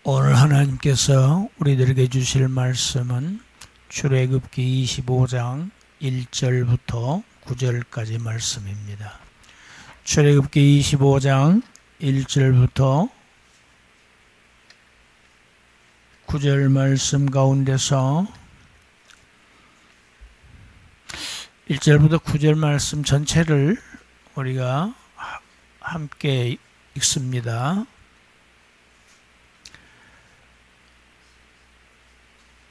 오늘 하나님께서 우리들에게 주실 말씀은 출애굽기 25장 1절부터 9절까지 말씀입니다. 출애굽기 25장 1절부터 9절 말씀 가운데서 1절부터 9절 말씀 전체를 우리가 함께 읽습니다.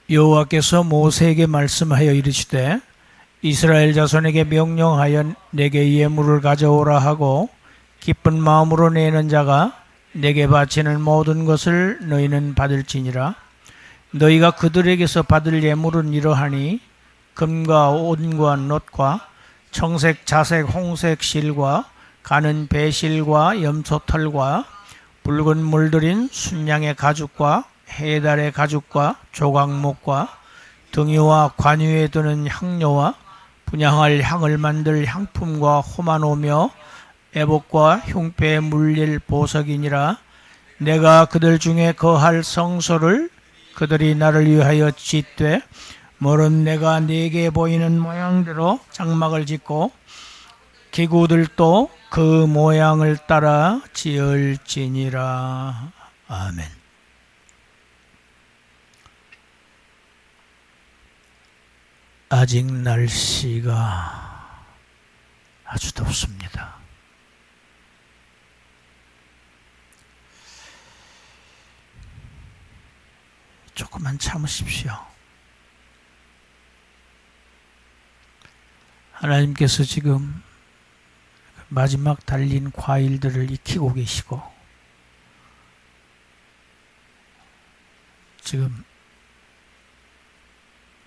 여호와께서 모세에게 말씀하여 이르시되 이스라엘 자손에게 명령하여 내게 예물을 가져오라 하고 기쁜 마음으로 내는 자가 내게 바치는 모든 것을 너희는 받을지니라. 너희가 그들에게서 받을 예물은 이러하니 금과 온과 놋과 청색, 자색, 홍색 실과 가는 배실과 염소털과 붉은 물들인 순양의 가죽과 해달의 가죽과 조각목과 등유와 관유에 드는 향료와 분향할 향을 만들 향품과 호마노며 애복과 흉패에 물릴 보석이니라. 내가 그들 중에 거할 성소를 그들이 나를 위하여 짓되 물은 내가 네게 보이는 모양대로 장막을 짓고 기구들도 그 모양을 따라 지을지니라. 아멘. 아직 날씨가 아주 덥습니다. 조금만 참으십시오. 하나님께서 지금 마지막 달린 과일들을 익히고 계시고 지금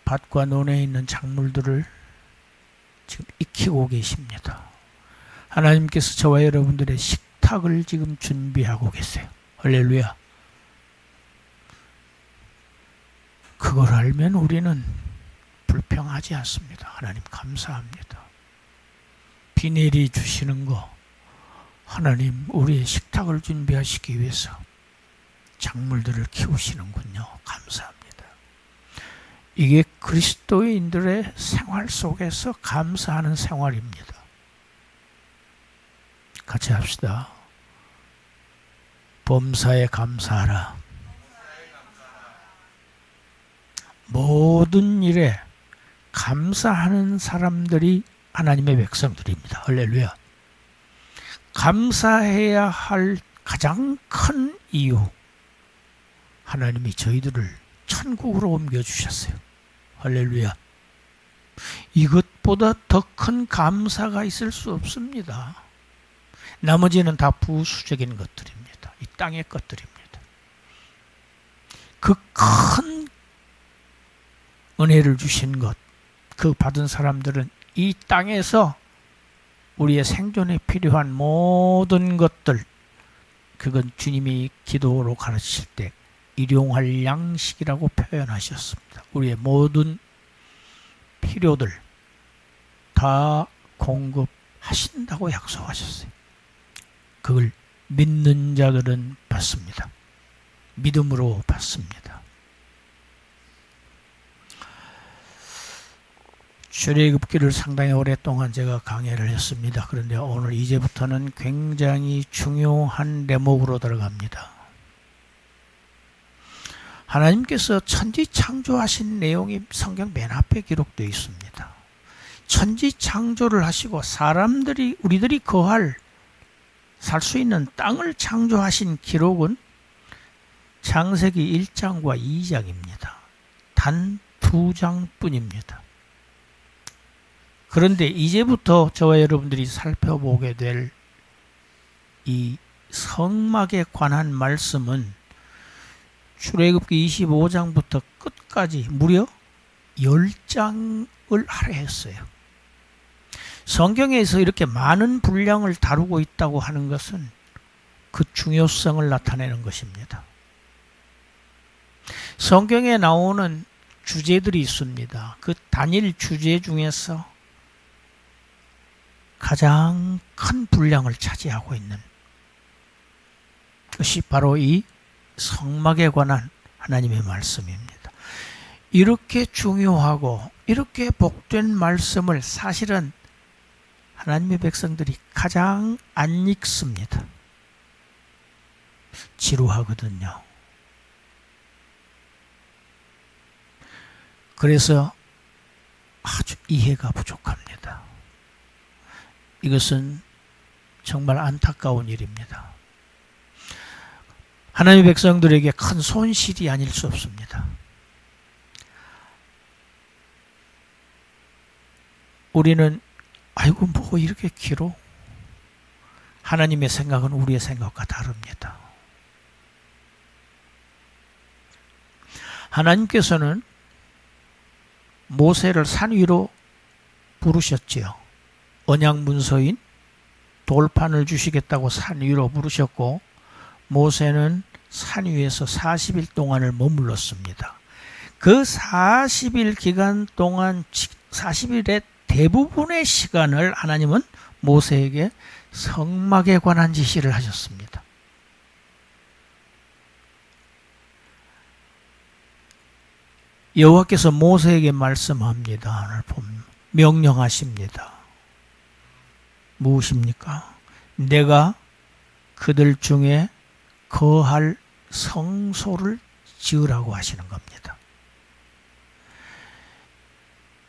밭과 논에 있는 작물들을 지금 익히고 계십니다. 하나님께서 저와 여러분들의 식탁을 지금 준비하고 계세요. 할렐루야. 그걸 알면 우리는 불평하지 않습니다. 하나님 감사합니다. 비 내리 주시는 거 하나님 우리의 식탁을 준비하시기 위해서 작물들을 키우시는군요. 감사합니다. 이게 그리스도인들의 생활 속에서 감사하는 생활입니다. 같이 합시다. 범사에 감사하라. 모든 일에 감사하는 사람들이 하나님의 백성들입니다. 할렐루야. 감사해야 할 가장 큰 이유, 하나님이 저희들을 천국으로 옮겨주셨어요. 할렐루야. 이것보다 더 큰 감사가 있을 수 없습니다. 나머지는 다 부수적인 것들입니다. 이 땅의 것들입니다. 그 큰 은혜를 주신 것, 그 받은 사람들은 이 땅에서 우리의 생존에 필요한 모든 것들, 그건 주님이 기도로 가르치실 때 일용할 양식이라고 표현하셨습니다. 우리의 모든 필요들 다 공급하신다고 약속하셨어요. 그걸 믿는 자들은 받습니다. 믿음으로 받습니다. 출애굽기를 상당히 오랫동안 제가 강의를 했습니다. 그런데 오늘 이제부터는 굉장히 중요한 대목으로 들어갑니다. 하나님께서 천지 창조하신 내용이 성경 맨 앞에 기록되어 있습니다. 천지 창조를 하시고 우리들이 살 수 있는 땅을 창조하신 기록은 창세기 1장과 2장입니다. 단 2장뿐입니다. 그런데 이제부터 저와 여러분들이 살펴보게 될 이 성막에 관한 말씀은 출애굽기 25장부터 끝까지 무려 10장을 할애했어요. 성경에서 이렇게 많은 분량을 다루고 있다고 하는 것은 그 중요성을 나타내는 것입니다. 성경에 나오는 주제들이 있습니다. 그 단일 주제 중에서 가장 큰 분량을 차지하고 있는 것이 바로 이 성막에 관한 하나님의 말씀입니다. 이렇게 중요하고 이렇게 복된 말씀을 사실은 하나님의 백성들이 가장 안 읽습니다. 지루하거든요. 그래서 아주 이해가 부족합니다. 이것은 정말 안타까운 일입니다. 하나님의 백성들에게 큰 손실이 아닐 수 없습니다. 우리는 아이고 뭐 이렇게 길어? 하나님의 생각은 우리의 생각과 다릅니다. 하나님께서는 모세를 산 위로 부르셨지요. 언약 문서인 돌판을 주시겠다고 산 위로 부르셨고 모세는 산 위에서 40일 동안을 머물렀습니다. 그 40일 기간 동안 40일의 대부분의 시간을 하나님은 모세에게 성막에 관한 지시를 하셨습니다. 여호와께서 모세에게 말씀합니다. 오늘 보면 명령하십니다. 무엇입니까? 내가 그들 중에 거할 성소를 지으라고 하시는 겁니다.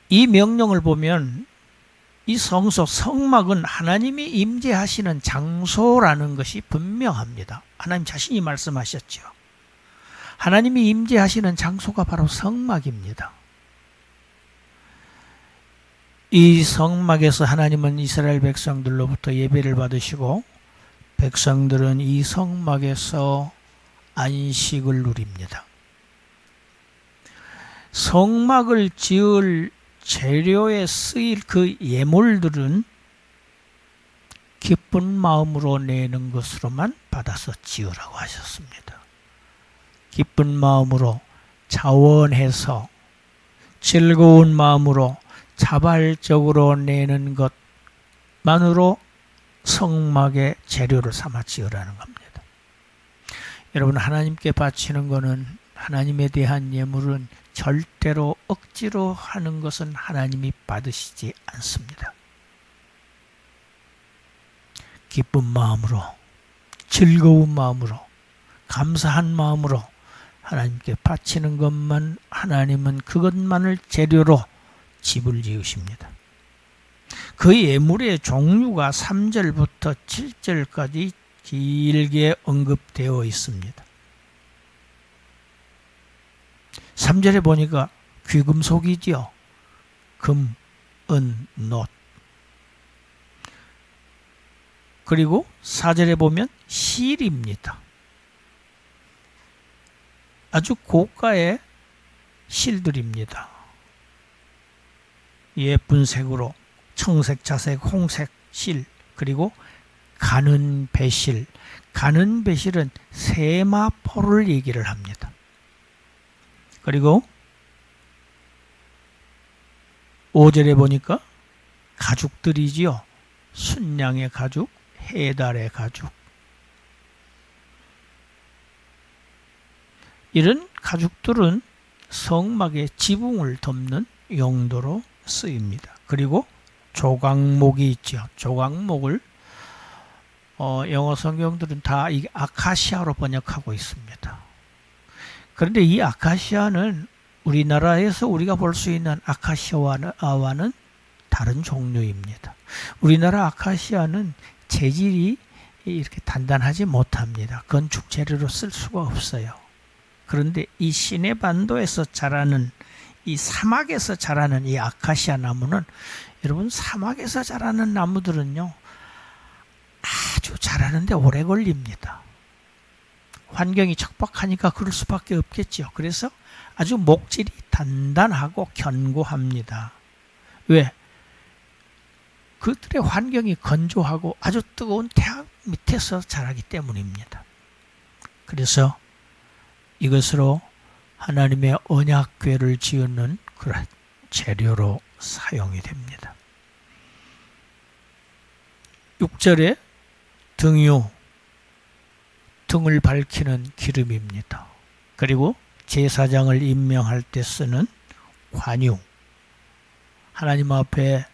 이 명령을 보면 이 성소, 성막은 하나님이 임재하시는 장소라는 것이 분명합니다. 하나님 자신이 말씀하셨죠. 하나님이 임재하시는 장소가 바로 성막입니다. 이 성막에서 하나님은 이스라엘 백성들로부터 예배를 받으시고 백성들은 이 성막에서 안식을 누립니다. 성막을 지을 재료에 쓰일 그 예물들은 기쁜 마음으로 내는 것으로만 받아서 지으라고 하셨습니다. 기쁜 마음으로 자원해서 즐거운 마음으로 자발적으로 내는 것만으로 성막의 재료를 삼아 지으라는 겁니다. 여러분, 하나님께 바치는 것은, 하나님에 대한 예물은 절대로 억지로 하는 것은 하나님이 받으시지 않습니다. 기쁜 마음으로, 즐거운 마음으로, 감사한 마음으로 하나님께 바치는 것만, 하나님은 그것만을 재료로 집을 지으십니다. 그 예물의 종류가 3절부터 7절까지 길게 언급되어 있습니다. 3절에 보니까 귀금속이지요. 금, 은, 놋. 그리고 4절에 보면 실입니다. 아주 고가의 실들입니다. 예쁜 색으로 청색, 자색, 홍색 실, 그리고 가는 배실. 가는 배실은 세마포를 얘기를 합니다. 그리고 5절에 보니까 가죽들이지요. 순양의 가죽, 해달의 가죽. 이런 가죽들은 성막의 지붕을 덮는 용도로 쓰입니다. 그리고 조각목이 있죠. 조각목을 영어 성경들은 다 이 아카시아로 번역하고 있습니다. 그런데 이 아카시아는 우리나라에서 우리가 볼 수 있는 아카시아와는 다른 종류입니다. 우리나라 아카시아는 재질이 이렇게 단단하지 못합니다. 건축 재료로 쓸 수가 없어요. 그런데 이 시내반도에서 자라는, 이 사막에서 자라는 이 아카시아 나무는, 여러분, 사막에서 자라는 나무들은요 아주 자라는데 오래 걸립니다. 환경이 척박하니까 그럴 수밖에 없겠죠. 그래서 아주 목질이 단단하고 견고합니다. 왜? 그들의 환경이 건조하고 아주 뜨거운 태양 밑에서 자라기 때문입니다. 그래서 이것으로 하나님의 언약궤를 지으는 그런 재료로 사용이 됩니다. 6절에 등유, 등을 밝히는 기름입니다. 그리고 제사장을 임명할 때 쓰는 관유, 하나님 앞에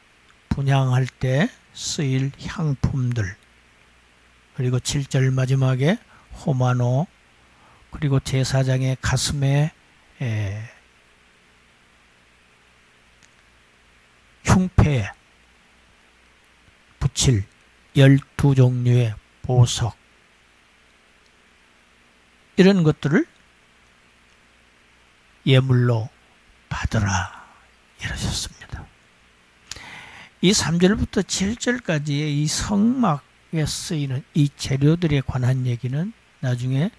분향할 때 쓰일 향품들, 그리고 7절 마지막에 호마노, 그리고 제사장의 가슴에 흉패에 붙일 12종류의 보석, 이런 것들을 예물로 받으라 이러셨습니다. 이 3절부터 7절까지의 이 성막에 쓰이는 이 재료들에 관한 얘기는 나중에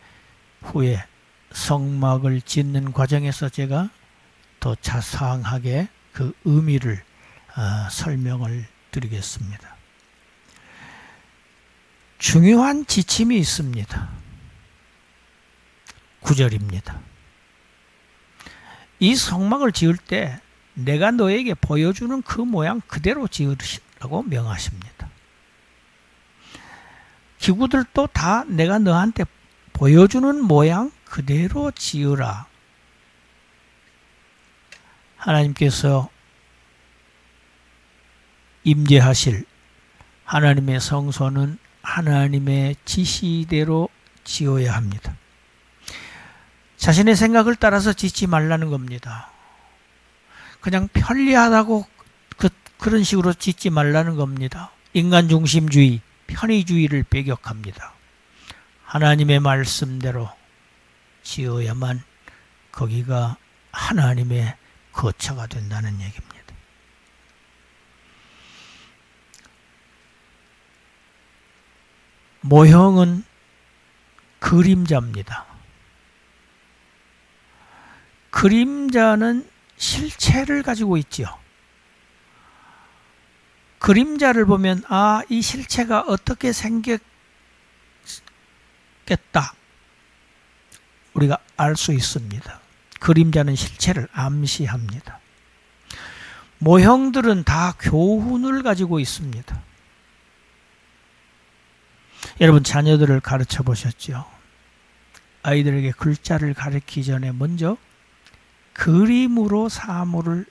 후에 성막을 짓는 과정에서 제가 더 자세하게 그 의미를 설명을 드리겠습니다. 중요한 지침이 있습니다. 9절입니다. 이 성막을 지을 때 내가 너에게 보여주는 그 모양 그대로 지으라고 명하십니다. 기구들도 다 내가 너한테 보여주는 모양 그대로 지으라. 하나님께서 임재하실 하나님의 성소는 하나님의 지시대로 지어야 합니다. 자신의 생각을 따라서 짓지 말라는 겁니다. 그냥 편리하다고 그런 식으로 짓지 말라는 겁니다. 인간 중심주의, 편의주의를 배격합니다. 하나님의 말씀대로 지어야만 거기가 하나님의 거처가 된다는 얘기입니다. 모형은 그림자입니다. 그림자는 실체를 가지고 있지요. 그림자를 보면 이 실체가 어떻게 생겼겠다 우리가 알 수 있습니다. 그림자는 실체를 암시합니다. 모형들은 다 교훈을 가지고 있습니다. 여러분 자녀들을 가르쳐 보셨죠? 아이들에게 글자를 가르치기 전에 먼저 그림으로 사물을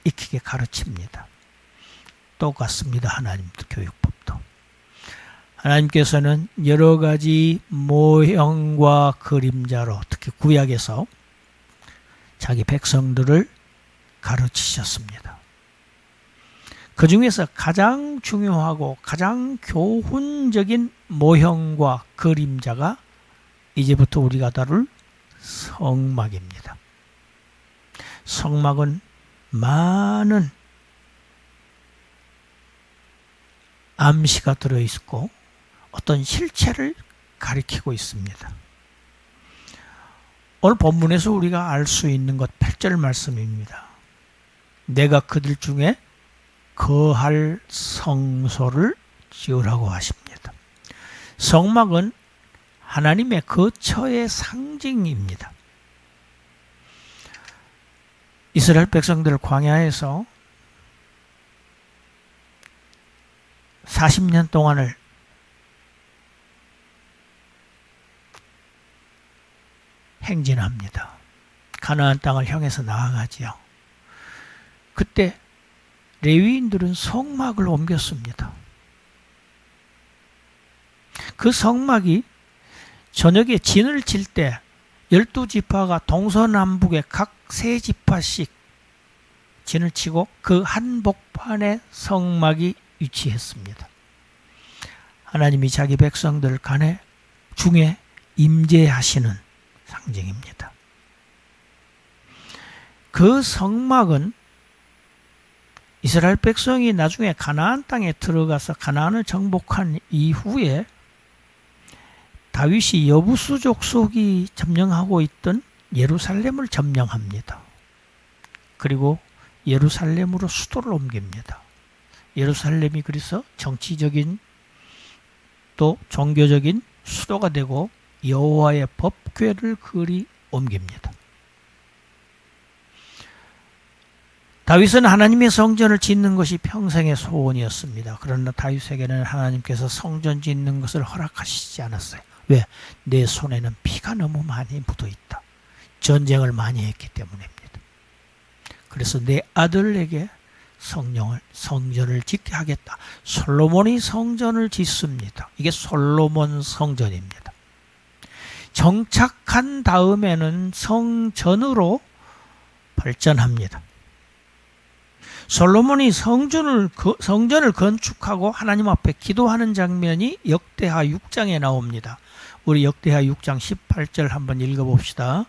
익히게 가르칩니다. 똑같습니다. 하나님도 교육법도. 하나님께서는 여러 가지 모형과 그림자로 특히 구약에서 자기 백성들을 가르치셨습니다. 그 중에서 가장 중요하고 가장 교훈적인 모형과 그림자가 이제부터 우리가 다룰 성막입니다. 성막은 많은 암시가 들어있고 어떤 실체를 가리키고 있습니다. 오늘 본문에서 우리가 알 수 있는 것 8절 말씀입니다. 내가 그들 중에 거할 성소를 지으라고 하십니다. 성막은 하나님의 거처의 상징입니다. 이스라엘 백성들 광야에서 40년 동안을 행진합니다. 가나안 땅을 향해서 나아가지요. 그때 레위인들은 성막을 옮겼습니다. 그 성막이 저녁에 진을 칠 때 12지파가 동서남북에 각 3지파씩 진을 치고 그 한복판에 성막이 위치했습니다. 하나님이 자기 백성들 중에 임재하시는 상징입니다. 그 성막은 이스라엘 백성이 나중에 가나안 땅에 들어가서 가나안을 정복한 이후에 다윗이 여부수 족속이 점령하고 있던 예루살렘을 점령합니다. 그리고 예루살렘으로 수도를 옮깁니다. 예루살렘이 그래서 정치적인 또 종교적인 수도가 되고 여호와의 법궤를 그리 옮깁니다. 다윗은 하나님의 성전을 짓는 것이 평생의 소원이었습니다. 그러나 다윗에게는 하나님께서 성전 짓는 것을 허락하시지 않았어요. 왜? 내 손에는 피가 너무 많이 묻어 있다. 전쟁을 많이 했기 때문입니다. 그래서 내 아들에게 성전을 짓게 하겠다. 솔로몬이 성전을 짓습니다. 이게 솔로몬 성전입니다. 정착한 다음에는 성전으로 발전합니다. 솔로몬이 성전을 건축하고 하나님 앞에 기도하는 장면이 역대하 6장에 나옵니다. 우리 역대하 6장 18절 한번 읽어봅시다.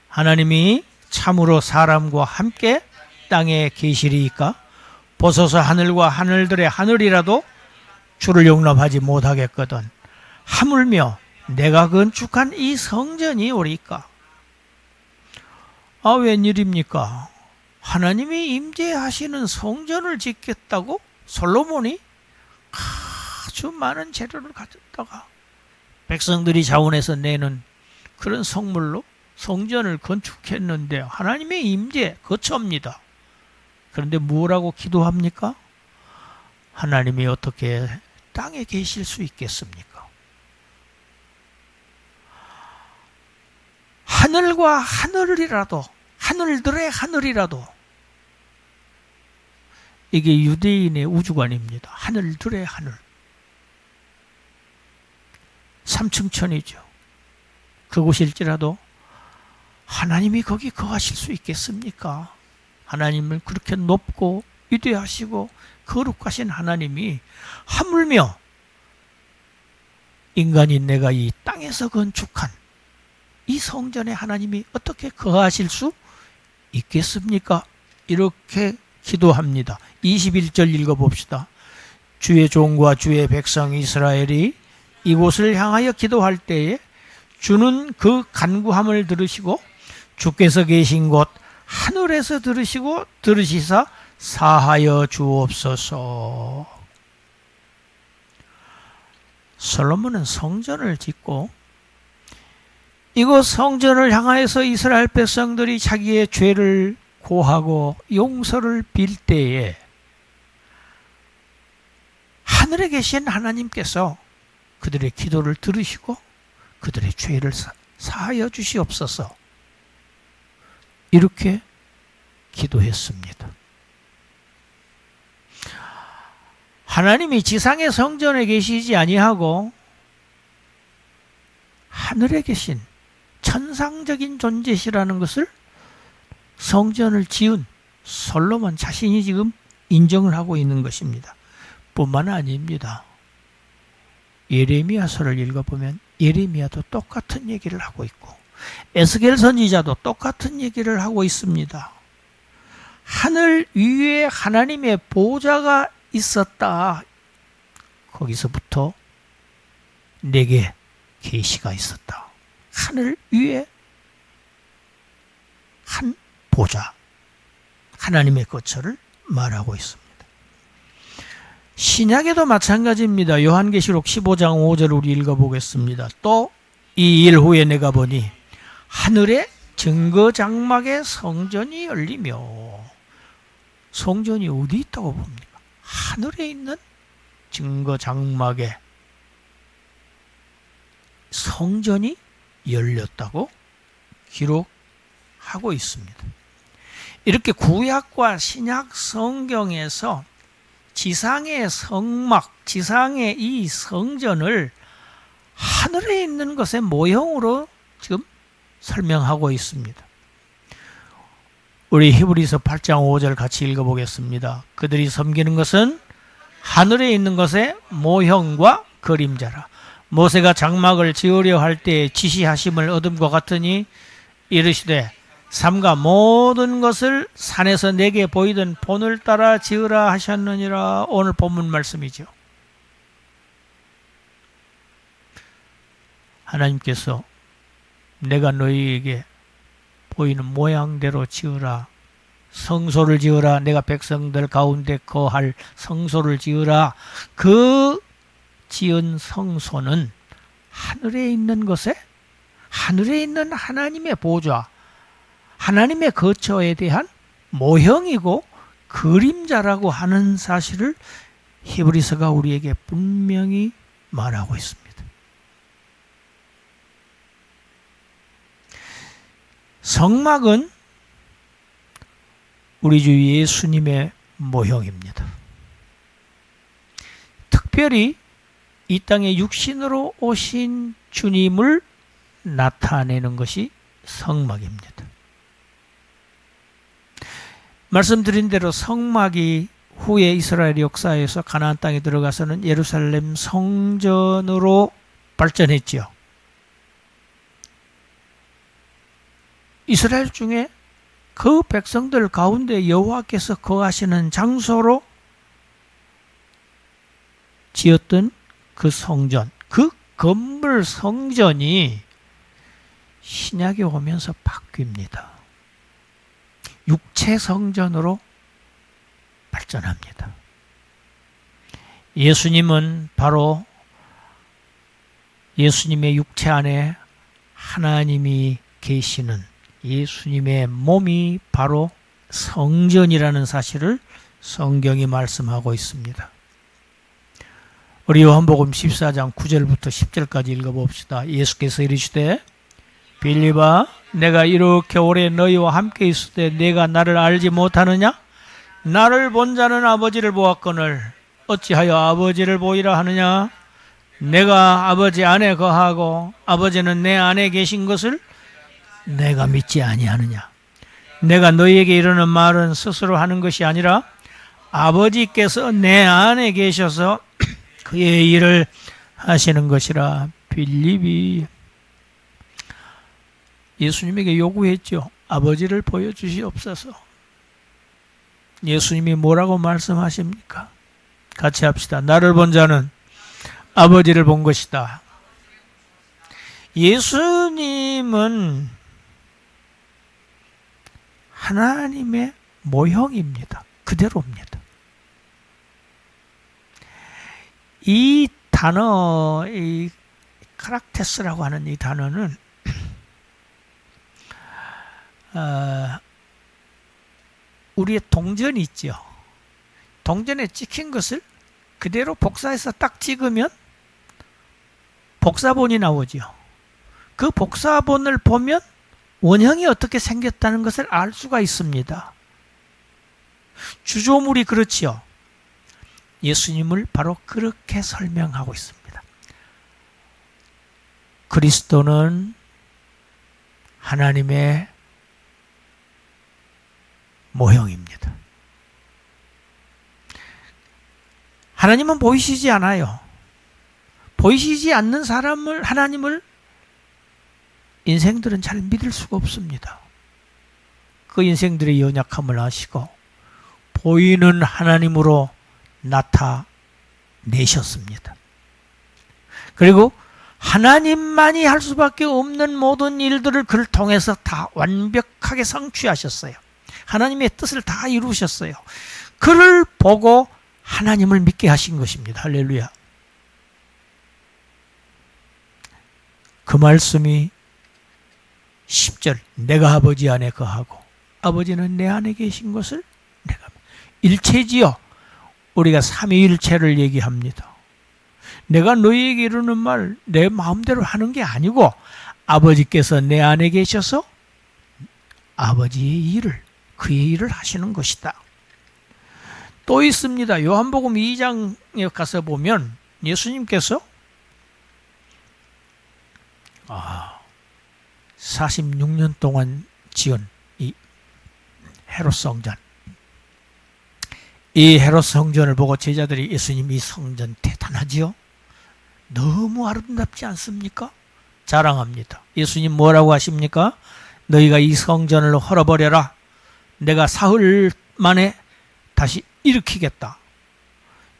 하나님이 참으로 사람과 함께 땅에 계시리이까? 보소서 하늘과 하늘들의 하늘이라도 주를 용납하지 못하겠거든. 하물며 내가 건축한 이 성전이 오리까? 아, 웬일입니까? 하나님이 임재하시는 성전을 짓겠다고 솔로몬이 아주 많은 재료를 가졌다가 백성들이 자원해서 내는 그런 성물로 성전을 건축했는데 하나님의 임재 거처입니다. 그런데 뭐라고 기도합니까? 하나님이 어떻게 땅에 계실 수 있겠습니까? 하늘과 하늘이라도, 하늘들의 하늘이라도, 이게 유대인의 우주관입니다. 하늘들의 하늘. 3층천이죠. 그곳일지라도 하나님이 거기 거하실 수 있겠습니까? 하나님을 그렇게 높고 위대하시고 거룩하신 하나님이 하물며 인간인 내가 이 땅에서 건축한 이 성전에 하나님이 어떻게 거하실 수 있겠습니까? 이렇게 기도합니다. 21절 읽어봅시다. 주의 종과 주의 백성 이스라엘이 이곳을 향하여 기도할 때에 주는 그 간구함을 들으시고 주께서 계신 곳 하늘에서 들으시고 들으시사 사하여 주옵소서. 솔로몬은 성전을 짓고 이곳 성전을 향하여서 이스라엘 백성들이 자기의 죄를 고하고 용서를 빌 때에 하늘에 계신 하나님께서 그들의 기도를 들으시고 그들의 죄를 사하여 주시옵소서. 이렇게 기도했습니다. 하나님이 지상의 성전에 계시지 아니하고 하늘에 계신 천상적인 존재시라는 것을 성전을 지은 솔로몬 자신이 지금 인정을 하고 있는 것입니다. 뿐만 아닙니다. 예레미야서를 읽어보면 예레미야도 똑같은 얘기를 하고 있고 에스겔 선지자도 똑같은 얘기를 하고 있습니다. 하늘 위에 하나님의 보좌가 있었다. 거기서부터 내게 계시가 있었다. 하늘 위에 한 보좌, 하나님의 거처를 말하고 있습니다. 신약에도 마찬가지입니다. 요한계시록 15장 5절 우리 읽어보겠습니다. 또 이 일 후에 내가 보니 하늘에 증거장막의 성전이 열리며, 성전이 어디 있다고 봅니까? 하늘에 있는 증거장막에 성전이 열렸다고 기록하고 있습니다. 이렇게 구약과 신약 성경에서 지상의 성막, 지상의 이 성전을 하늘에 있는 것의 모형으로 지금 설명하고 있습니다. 우리 히브리서 8장 5절 같이 읽어보겠습니다. 그들이 섬기는 것은 하늘에 있는 것의 모형과 그림자라. 모세가 장막을 지으려 할 때 지시하심을 얻음과 같으니 이르시되 삼가 모든 것을 산에서 내게 보이던 본을 따라 지으라 하셨느니라. 오늘 본문 말씀이죠. 하나님께서 내가 너희에게 보이는 모양대로 지으라, 성소를 지으라, 내가 백성들 가운데 거할 성소를 지으라. 그 지은 성소는 하늘에 있는 것에, 하늘에 있는 하나님의 보좌, 하나님의 거처에 대한 모형이고 그림자라고 하는 사실을 히브리서가 우리에게 분명히 말하고 있습니다. 성막은 우리 주 예수님의 모형입니다. 특별히 이 땅에 육신으로 오신 주님을 나타내는 것이 성막입니다. 말씀드린 대로 성막이 후에 이스라엘 역사에서 가나안 땅에 들어가서는 예루살렘 성전으로 발전했지요. 이스라엘 중에 그 백성들 가운데 여호와께서 거하시는 장소로 지었던 그 성전, 그 건물 성전이 신약에 오면서 바뀝니다. 육체 성전으로 발전합니다. 예수님은 바로 예수님의 육체 안에 하나님이 계시는 예수님의 몸이 바로 성전이라는 사실을 성경이 말씀하고 있습니다. 우리 요한복음 14장 9절부터 10절까지 읽어봅시다. 예수께서 이르시되 빌립아 내가 이렇게 오래 너희와 함께 있을 때 내가 나를 알지 못하느냐? 나를 본 자는 아버지를 보았거늘 어찌하여 아버지를 보이라 하느냐? 내가 아버지 안에 거하고 아버지는 내 안에 계신 것을 내가 믿지 아니하느냐? 내가 너희에게 이르는 말은 스스로 하는 것이 아니라 아버지께서 내 안에 계셔서 그의 일을 하시는 것이라. 빌립이 예수님에게 요구했죠. 아버지를 보여주시옵소서. 예수님이 뭐라고 말씀하십니까? 같이 합시다. 나를 본 자는 아버지를 본 것이다. 예수님은 하나님의 모형입니다. 그대로입니다. 이 단어, 이 카락테스라고 하는 이 단어는 우리의 동전이 있죠. 동전에 찍힌 것을 그대로 복사해서 딱 찍으면 복사본이 나오죠. 그 복사본을 보면 원형이 어떻게 생겼다는 것을 알 수가 있습니다. 주조물이 그렇지요. 예수님을 바로 그렇게 설명하고 있습니다. 그리스도는 하나님의 모형입니다. 하나님은 보이시지 않아요. 보이시지 않는 사람을, 하나님을 인생들은 잘 믿을 수가 없습니다. 그 인생들의 연약함을 아시고 보이는 하나님으로 나타내셨습니다. 그리고 하나님만이 할 수밖에 없는 모든 일들을 그를 통해서 다 완벽하게 성취하셨어요. 하나님의 뜻을 다 이루셨어요. 그를 보고 하나님을 믿게 하신 것입니다. 할렐루야. 그 말씀이 10절 내가 아버지 안에 거하고 아버지는 내 안에 계신 것을 내가 일체지요. 우리가 삼위일체를 얘기합니다. 내가 너희에게 이르는 말 내 마음대로 하는 게 아니고 아버지께서 내 안에 계셔서 아버지의 일을, 그의 일을 하시는 것이다. 또 있습니다. 요한복음 2장에 가서 보면 예수님께서 46년 동안 지은 이 헤롯 성전, 이 헤롯 성전을 보고 제자들이 예수님 이 성전 대단하지요? 너무 아름답지 않습니까? 자랑합니다. 예수님 뭐라고 하십니까? 너희가 이 성전을 헐어버려라. 내가 사흘 만에 다시 일으키겠다.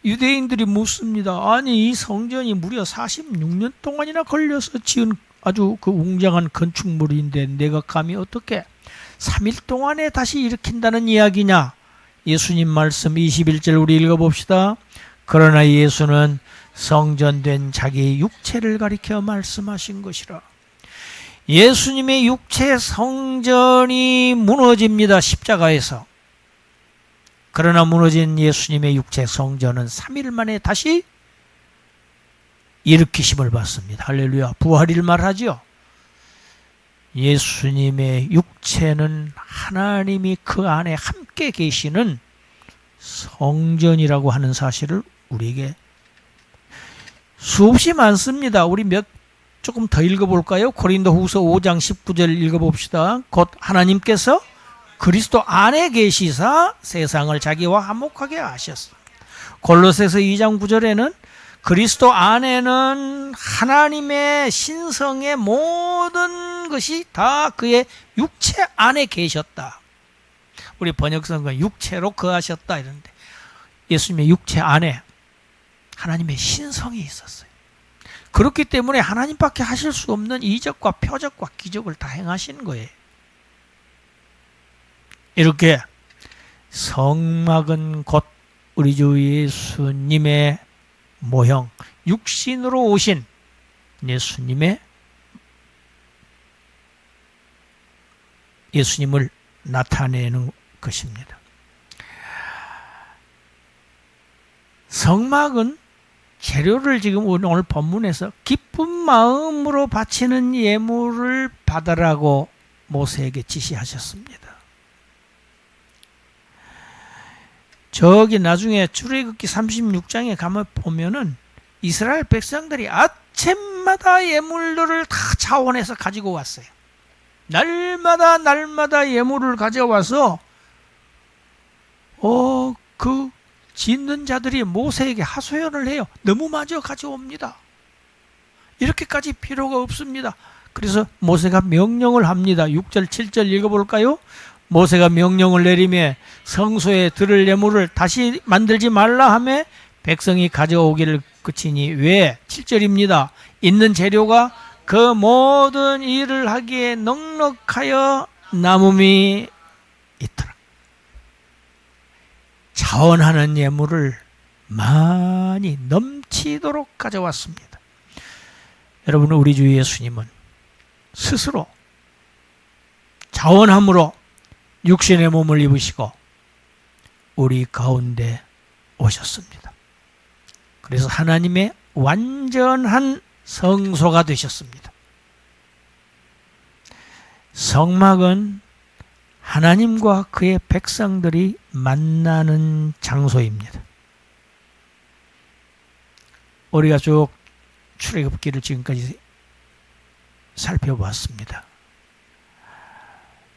유대인들이 묻습니다. 아니 이 성전이 무려 46년 동안이나 걸려서 지은 아주 그 웅장한 건축물인데 내가 감히 어떻게 3일 동안에 다시 일으킨다는 이야기냐? 예수님 말씀 21절 우리 읽어봅시다. 그러나 예수는 성전된 자기의 육체를 가리켜 말씀하신 것이라. 예수님의 육체 성전이 무너집니다. 십자가에서. 그러나 무너진 예수님의 육체 성전은 3일 만에 다시 일으키심을 받습니다. 할렐루야. 부활일 말하죠. 예수님의 육체는 하나님이 그 안에 함께 계시는 성전이라고 하는 사실을 우리에게 수없이 많습니다. 우리 조금 더 읽어볼까요? 고린도후서 5장 19절 읽어봅시다. 곧 하나님께서 그리스도 안에 계시사 세상을 자기와 화목하게 하셨습니다. 골로새서 2장 9절에는 그리스도 안에는 하나님의 신성의 모든 것이 다 그의 육체 안에 계셨다. 우리 번역성은 육체로 거하셨다 이러는데, 예수님의 육체 안에 하나님의 신성이 있었어요. 그렇기 때문에 하나님밖에 하실 수 없는 이적과 표적과 기적을 다 행하신 거예요. 이렇게 성막은 곧 우리 주 예수님의 모형, 육신으로 오신 예수님을 나타내는 것입니다. 성막은 재료를 지금 오늘 본문에서 기쁜 마음으로 바치는 예물을 받으라고 모세에게 지시하셨습니다. 저기 나중에 출애굽기 36장에 가면 보면은 이스라엘 백성들이 아침마다 예물들을 다 자원해서 가지고 왔어요. 날마다 예물을 가져와서 그 짓는 자들이 모세에게 하소연을 해요. 너무 마저 가져옵니다. 이렇게까지 필요가 없습니다. 그래서 모세가 명령을 합니다. 6절 7절 읽어볼까요? 모세가 명령을 내리며 성소에 드릴 예물을 다시 만들지 말라 하며 백성이 가져오기를 그치니, 왜? 7절입니다. 있는 재료가 그 모든 일을 하기에 넉넉하여 남음이 있더라. 자원하는 예물을 많이 넘치도록 가져왔습니다. 여러분, 우리 주 예수님은 스스로 자원함으로 육신의 몸을 입으시고 우리 가운데 오셨습니다. 그래서 하나님의 완전한 성소가 되셨습니다. 성막은 하나님과 그의 백성들이 만나는 장소입니다. 우리가 쭉 출애굽기를 지금까지 살펴봤습니다.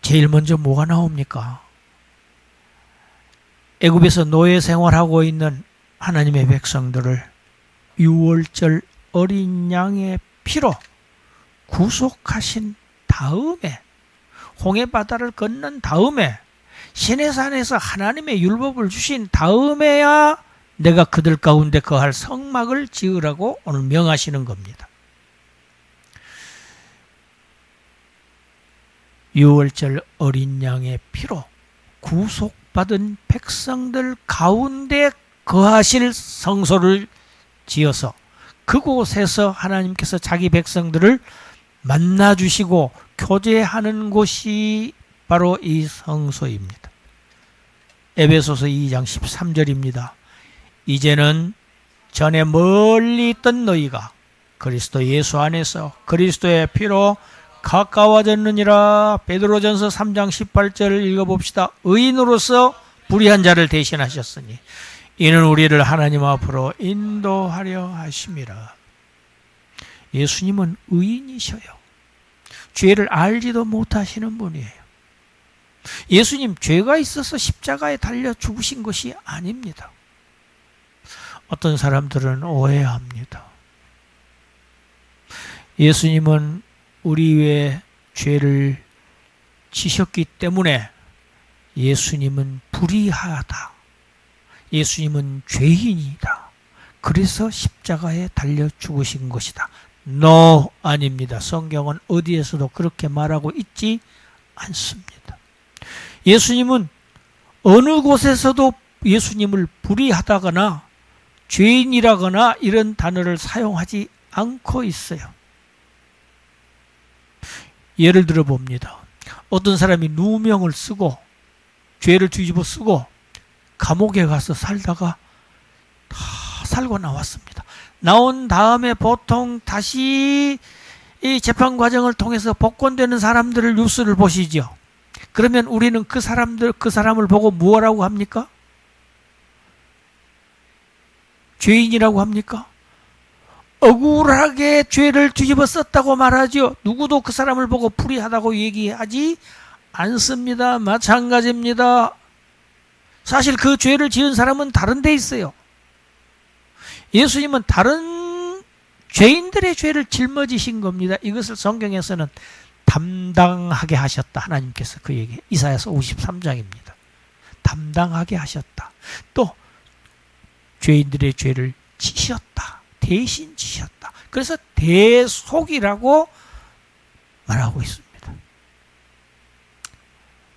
제일 먼저 뭐가 나옵니까? 애굽에서 노예 생활하고 있는 하나님의 백성들을 유월절 어린 양의 피로 구속하신 다음에, 홍해 바다를 건넌 다음에, 시내산에서 하나님의 율법을 주신 다음에야 내가 그들 가운데 거할 성막을 지으라고 오늘 명하시는 겁니다. 유월절 어린 양의 피로 구속받은 백성들 가운데 거하실 성소를 지어서 그곳에서 하나님께서 자기 백성들을 만나주시고 교제하는 곳이 바로 이 성소입니다. 에베소서 2장 13절입니다. 이제는 전에 멀리 있던 너희가 그리스도 예수 안에서 그리스도의 피로 가까워졌느니라. 베드로전서 3장 18절을 읽어봅시다. 의인으로서 불의한 자를 대신하셨으니 이는 우리를 하나님 앞으로 인도하려 하심이라. 예수님은 의인이셔요. 죄를 알지도 못하시는 분이에요. 예수님 죄가 있어서 십자가에 달려 죽으신 것이 아닙니다. 어떤 사람들은 오해합니다. 예수님은 우리 외에 죄를 지셨기 때문에 예수님은 불의하다. 예수님은 죄인이다. 그래서 십자가에 달려 죽으신 것이다. No, 아닙니다. 성경은 어디에서도 그렇게 말하고 있지 않습니다. 예수님은 어느 곳에서도 예수님을 불의하다거나 죄인이라거나 이런 단어를 사용하지 않고 있어요. 예를 들어 봅니다. 어떤 사람이 누명을 쓰고 죄를 뒤집어 쓰고 감옥에 가서 살다가 다 살고 나왔습니다. 나온 다음에 보통 다시 이 재판 과정을 통해서 복권되는 사람들을 뉴스를 보시죠. 그러면 우리는 그 사람을 보고 무엇라고 합니까? 죄인이라고 합니까? 억울하게 죄를 뒤집어 썼다고 말하죠. 누구도 그 사람을 보고 불의하다고 얘기하지 않습니다. 마찬가지입니다. 사실 그 죄를 지은 사람은 다른 데 있어요. 예수님은 다른 죄인들의 죄를 짊어지신 겁니다. 이것을 성경에서는 담당하게 하셨다. 하나님께서 그 얘기, 이사야서 53장입니다. 담당하게 하셨다. 또 죄인들의 죄를 지셨다. 대신 지셨다. 그래서 대속이라고 말하고 있습니다.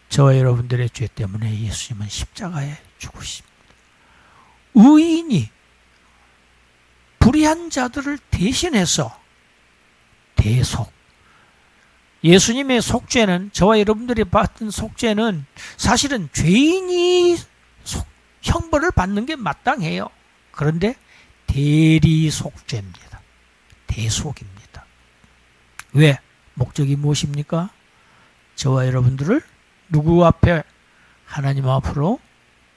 저와 여러분들의 죄 때문에 예수님은 십자가에 죽으십니다. 의인이 불의한 자들을 대신해서 대속. 예수님의 속죄는, 저와 여러분들이 받은 속죄는 사실은 죄인이 형벌을 받는 게 마땅해요. 그런데 대리 속죄입니다. 대속입니다. 왜? 목적이 무엇입니까? 저와 여러분들을 누구 앞에? 하나님 앞으로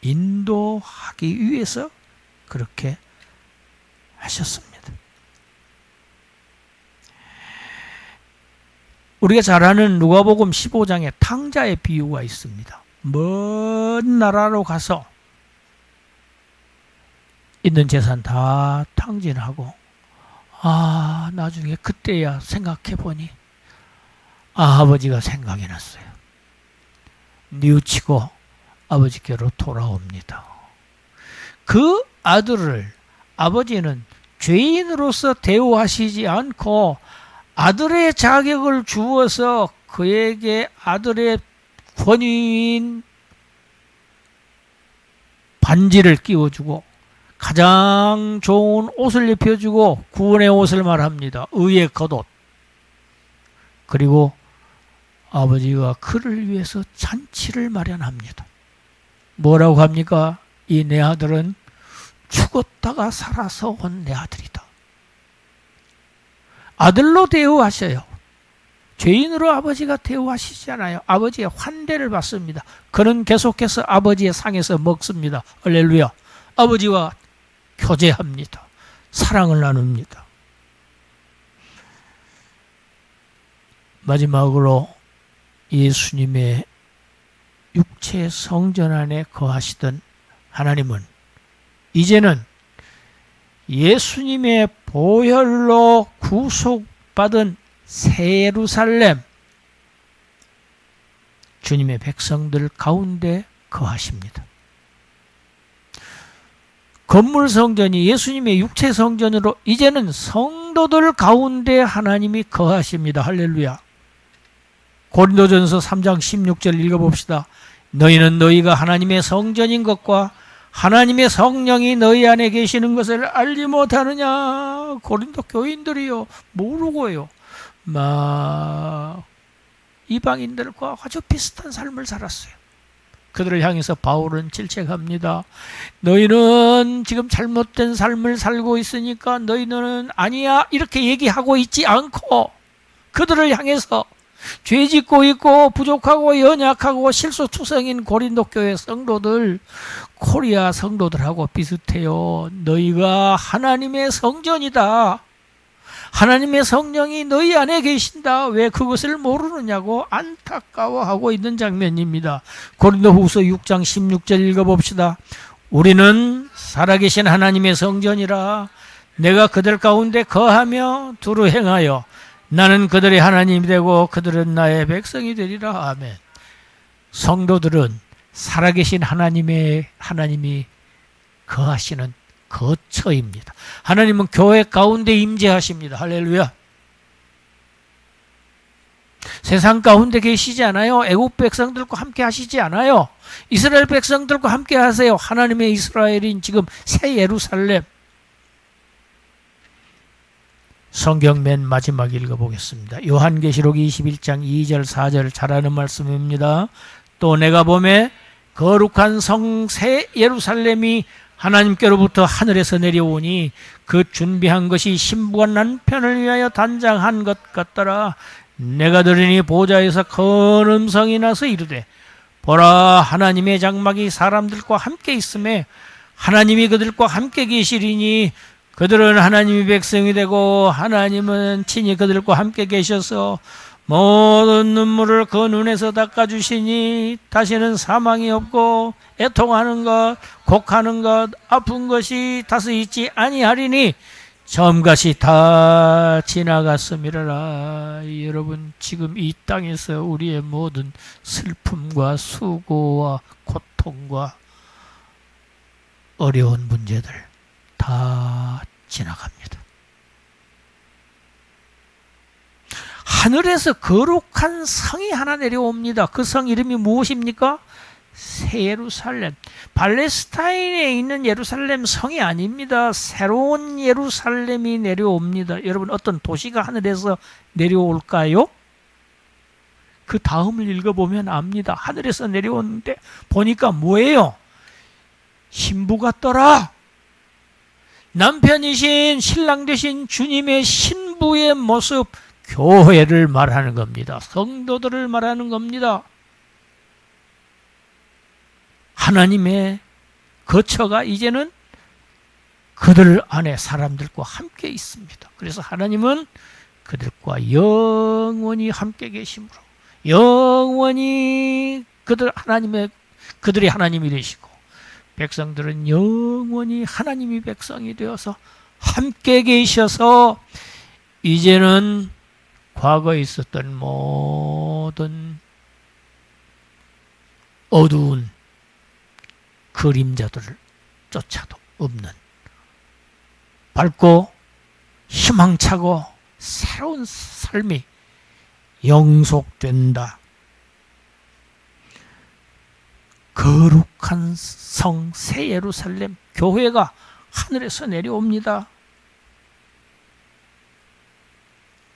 인도하기 위해서 그렇게 하셨습니다. 우리가 잘 아는 누가복음 15장에 탕자의 비유가 있습니다. 먼 나라로 가서 있는 재산 다 탕진하고, 나중에 그때야 생각해보니 아버지가 생각이 났어요. 뉘우치고 아버지께로 돌아옵니다. 그 아들을 아버지는 죄인으로서 대우하시지 않고 아들의 자격을 주어서 그에게 아들의 권위인 반지를 끼워주고 가장 좋은 옷을 입혀주고 구원의 옷을 말합니다. 의의 겉옷. 그리고 아버지가 그를 위해서 잔치를 마련합니다. 뭐라고 합니까? 이 내 아들은 죽었다가 살아서 온 내 아들이다. 아들로 대우하셔요. 죄인으로 아버지가 대우하시지 않아요. 아버지의 환대를 받습니다. 그는 계속해서 아버지의 상에서 먹습니다. 할렐루야. 아버지와 교제합니다. 사랑을 나눕니다. 마지막으로 예수님의 육체 성전 안에 거하시던 하나님은 이제는 예수님의 보혈로 구속받은 새 예루살렘, 주님의 백성들 가운데 거하십니다. 건물 성전이 예수님의 육체 성전으로 이제는 성도들 가운데 하나님이 거하십니다. 할렐루야. 고린도전서 3장 16절 읽어봅시다. 너희는 너희가 하나님의 성전인 것과 하나님의 성령이 너희 안에 계시는 것을 알지 못하느냐. 고린도 교인들이요, 모르고요, 이방인들과 아주 비슷한 삶을 살았어요. 그들을 향해서 바울은 질책합니다. 너희는 지금 잘못된 삶을 살고 있으니까 너희는 아니야, 이렇게 얘기하고 있지 않고 그들을 향해서 죄 짓고 있고 부족하고 연약하고 실수투성인 고린도 교회 성도들, 코리아 성도들하고 비슷해요. 너희가 하나님의 성전이다. 하나님의 성령이 너희 안에 계신다. 왜 그것을 모르느냐고 안타까워하고 있는 장면입니다. 고린도후서 6장 16절 읽어봅시다. 우리는 살아계신 하나님의 성전이라. 내가 그들 가운데 거하며 두루 행하여 나는 그들의 하나님이 되고 그들은 나의 백성이 되리라. 아멘. 성도들은 살아계신 하나님이 거하시는 거처입니다. 하나님은 교회 가운데 임재하십니다. 할렐루야. 세상 가운데 계시지 않아요. 애국 백성들과 함께 하시지 않아요. 이스라엘 백성들과 함께 하세요. 하나님의 이스라엘인 지금 새 예루살렘. 성경 맨 마지막 읽어보겠습니다. 요한계시록 21장 2절 4절 잘 아는 말씀입니다. 또 내가 보매 거룩한 성 새 예루살렘이 하나님께로부터 하늘에서 내려오니 그 준비한 것이 신부가 남편을 위하여 단장한 것 같더라. 내가 들으니 보좌에서 큰 음성이 나서 이르되 보라, 하나님의 장막이 사람들과 함께 있음에 하나님이 그들과 함께 계시리니 그들은 하나님의 백성이 되고 하나님은 친히 그들과 함께 계셔서 모든 눈물을 그 눈에서 닦아주시니 다시는 사망이 없고 애통하는 것, 곡하는 것, 아픈 것이 다시 있지 아니하리니 처음같이 다 지나갔음이라. 여러분, 지금 이 땅에서 우리의 모든 슬픔과 수고와 고통과 어려운 문제들 다 지나갑니다. 하늘에서 거룩한 성이 하나 내려옵니다. 그 성 이름이 무엇입니까? 새 예루살렘. 팔레스타인에 있는 예루살렘 성이 아닙니다. 새로운 예루살렘이 내려옵니다. 여러분, 어떤 도시가 하늘에서 내려올까요? 그 다음을 읽어보면 압니다. 하늘에서 내려오는데 보니까 뭐예요? 신부가 떠라. 남편이신 신랑 되신 주님의 신부의 모습, 교회를 말하는 겁니다. 성도들을 말하는 겁니다. 하나님의 거처가 이제는 그들 안에 사람들과 함께 있습니다. 그래서 하나님은 그들과 영원히 함께 계심으로 영원히 그들이 하나님이 되시고 백성들은 영원히 하나님이 백성이 되어서 함께 계셔서 이제는 과거에 있었던 모든 어두운 그림자들을 쫓아도 없는 밝고 희망차고 새로운 삶이 영속된다. 거룩한 성 새 예루살렘 교회가 하늘에서 내려옵니다.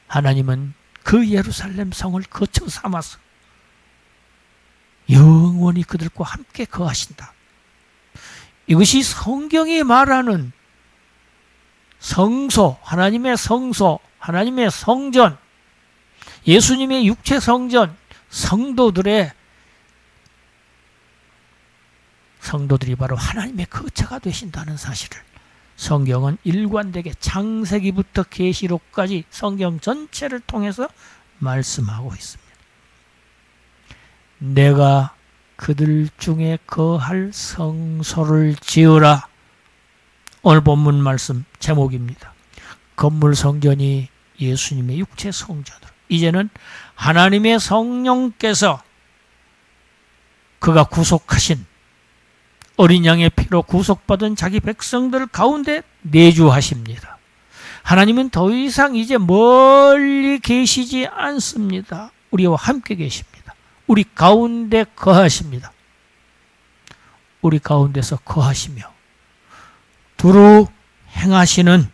하나님은 그 예루살렘 성을 거처 삼아서 영원히 그들과 함께 거하신다. 이것이 성경이 말하는 성소, 하나님의 성소, 하나님의 성전, 예수님의 육체 성전, 성도들이 바로 하나님의 거처가 되신다는 사실을 성경은 일관되게 창세기부터 계시록까지 성경 전체를 통해서 말씀하고 있습니다. 내가 그들 중에 거할 성소를 지으라. 오늘 본문 말씀 제목입니다. 건물 성전이 예수님의 육체 성전으로, 이제는 하나님의 성령께서 그가 구속하신 어린 양의 피로 구속받은 자기 백성들 가운데 내주하십니다. 하나님은 더 이상 이제 멀리 계시지 않습니다. 우리와 함께 계십니다. 우리 가운데 거하십니다. 우리 가운데서 거하시며 두루 행하시는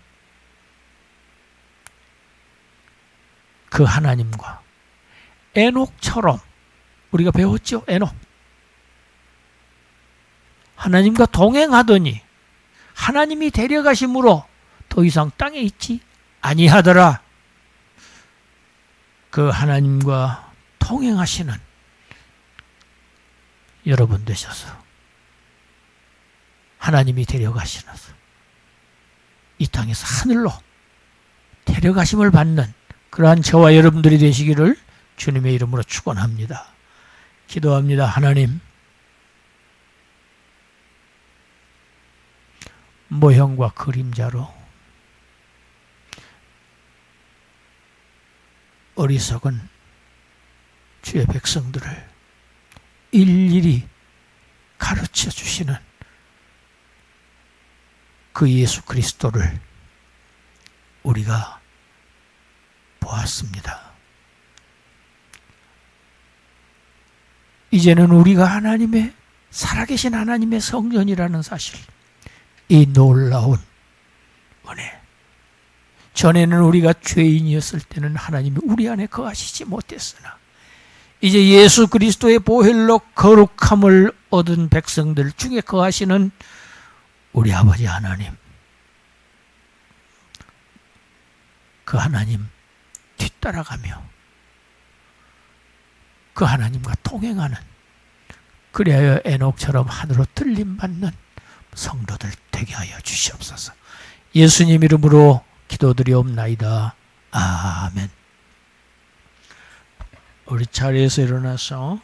그 하나님과 에녹처럼, 우리가 배웠죠? 에녹. 하나님과 동행하더니 하나님이 데려가심으로 더 이상 땅에 있지 아니하더라. 그 하나님과 동행하시는 여러분 되셔서 하나님이 데려가시면서 이 땅에서 하늘로 데려가심을 받는 그러한 저와 여러분들이 되시기를 주님의 이름으로 축원합니다. 기도합니다. 하나님, 모형과 그림자로 어리석은 주의 백성들을 일일이 가르쳐 주시는 그 예수 그리스도를 우리가 보았습니다. 이제는 우리가 하나님의 살아계신 하나님의 성전이라는 사실, 이 놀라운 은혜. 전에는 우리가 죄인이었을 때는 하나님이 우리 안에 거하시지 못했으나 이제 예수 그리스도의 보혈로 거룩함을 얻은 백성들 중에 거하시는 우리 아버지 하나님, 그 하나님 뒤따라가며 그 하나님과 동행하는, 그리하여 에녹처럼 하늘로 들림받는 성도들 되게 하여 주시옵소서. 예수님 이름으로 기도드리옵나이다. 아멘. 우리 자리에서 일어나서